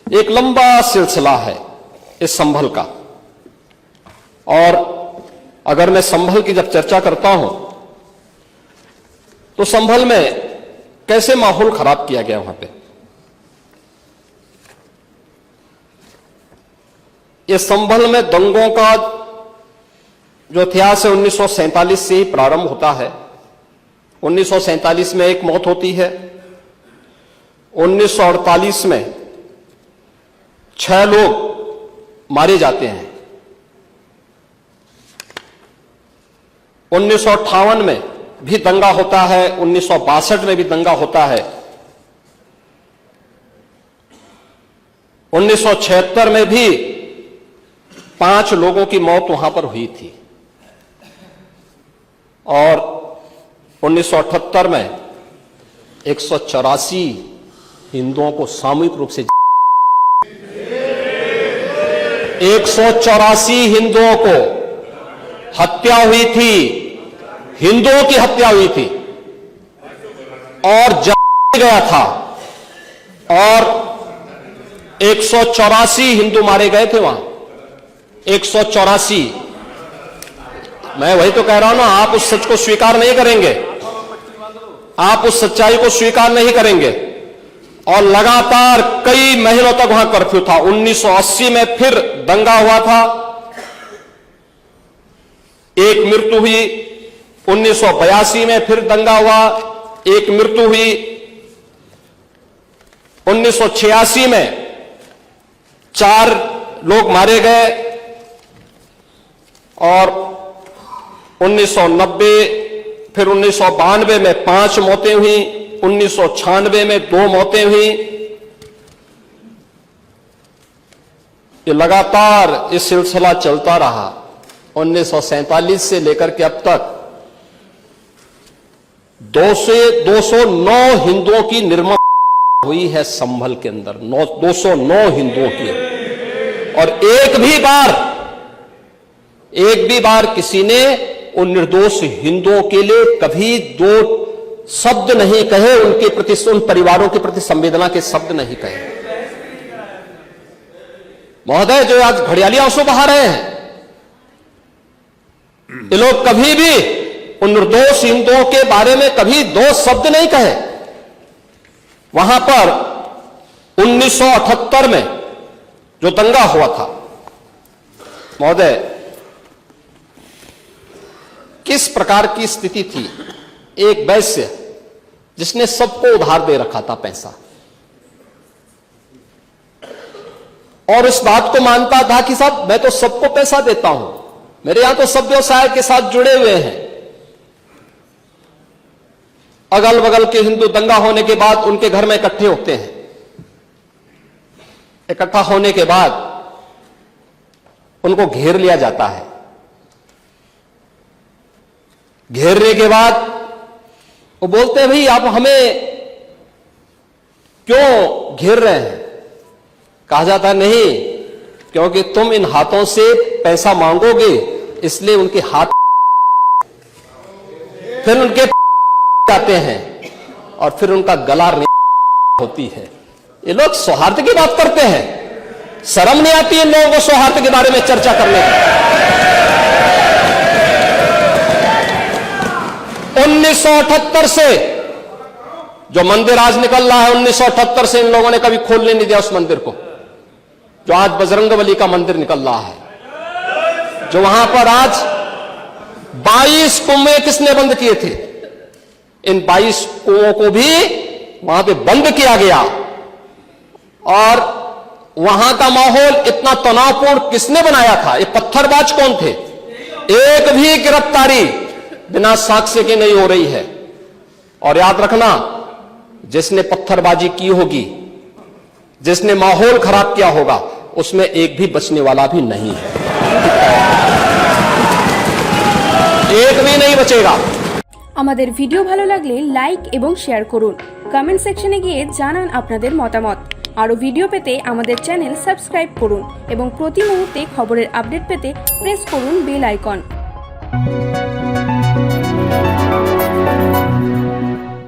एक लंबा सिलसिला है इस संभल का। और अगर मैं संभल की जब चर्चा करता हूं तो संभल में कैसे माहौल खराब किया गया वहां पे। ये संभल में दंगों का जो इतिहास है 1947 से ही प्रारंभ होता है। 1947 में एक मौत होती है, 1948 में 6 लोग मारे जाते हैं, 1958 में भी दंगा होता है, 1962 में भी दंगा होता है, 1976 में भी 5 लोगों की मौत वहां पर हुई थी और 1978 में 184 हिंदुओं को सामूहिक रूप से 184 हिंदुओं को हत्या हुई थी, हिंदुओं की हत्या हुई थी और जलाया गया था और 184 हिंदू मारे गए थे वहां। 184। मैं वही तो कह रहा हूं ना, आप उस सच को स्वीकार नहीं करेंगे, आप उस सच्चाई को स्वीकार नहीं करेंगे। और लगातार कई महीनों तक वहां कर्फ्यू था। 1980 में फिर दंगा हुआ था, एक मृत्यु हुई। 1982 में फिर दंगा हुआ, एक मृत्यु हुई। 1986 में 4 लोग मारे गए और 1990 फिर 1992 में 5 मौतें हुई, 1996 में 2 मौतें हुई। ये लगातार ये सिलसिला चलता रहा 1947 से लेकर के अब तक। 209 हिंदुओं की निर्मम हुई है संभल के अंदर, 209 हिंदुओं की। और एक भी बार किसी ने उन निर्दोष हिंदुओं के लिए कभी 2 शब्द नहीं कहे, उनके प्रति, उन परिवारों के प्रति संवेदना के शब्द नहीं कहे। महोदय, जो आज घड़ियाली आंसू बहा रहे हैं, ये लोग कभी भी उन निर्दोष हिंदुओं के बारे में कभी 2 शब्द नहीं कहे। वहां पर 1978 में जो दंगा हुआ था, महोदय, किस प्रकार की स्थिति थी। एक वैश्य जिसने सबको उधार दे रखा था पैसा, और इस बात को मानता था कि साहब मैं तो सबको पैसा देता हूं, मेरे यहां तो सब व्यवसाय के साथ जुड़े हुए हैं। अगल बगल के हिंदू दंगा होने के बाद उनके घर में इकट्ठे होते हैं। इकट्ठा होने के बाद उनको घेर लिया जाता है। घेरने के बाद वो बोलते हैं, भाई आप हमें क्यों घेर रहे हैं। कहा जाता है, नहीं, क्योंकि तुम इन हाथों से पैसा मांगोगे, इसलिए उनके हाथ, फिर उनके जाते हैं और फिर उनका गला होती है। ये लोग सौहार्द की बात करते हैं, शर्म नहीं आती इन लोगों को सौहार्द के बारे में चर्चा करने की। 1978 से जो मंदिर आज निकल रहा है, 1978 से इन लोगों ने कभी खोलने नहीं दिया उस मंदिर को, जो आज बजरंगबली का मंदिर निकल रहा है। जो वहां पर आज 22 कुएं किसने बंद किए थे, इन 22 कुओं को भी वहां पे बंद किया गया। और वहां का माहौल इतना तनावपूर्ण किसने बनाया था, ये पत्थरबाज कौन थे। एक भी गिरफ्तारी बिना साक्ष्य के नहीं हो रही है। और याद रखना, जिसने पत्थरबाजी की होगी, जिसने माहौल खराब किया होगा, उसमें एक भी बचने वाला भी नहीं है, एक भी नहीं बचेगा। আমাদের ভিডিও ভালো লাগলে লাইক এবং শেয়ার করুন, কমেন্ট সেকশনে গিয়ে জানান আপনাদের মতামত। আরো ভিডিও পেতে আমাদের চ্যানেল সাবস্ক্রাইব করুন এবং প্রতি মুহূর্তে খবরের আপডেট পেতে প্রেস করুন বেল আইকন।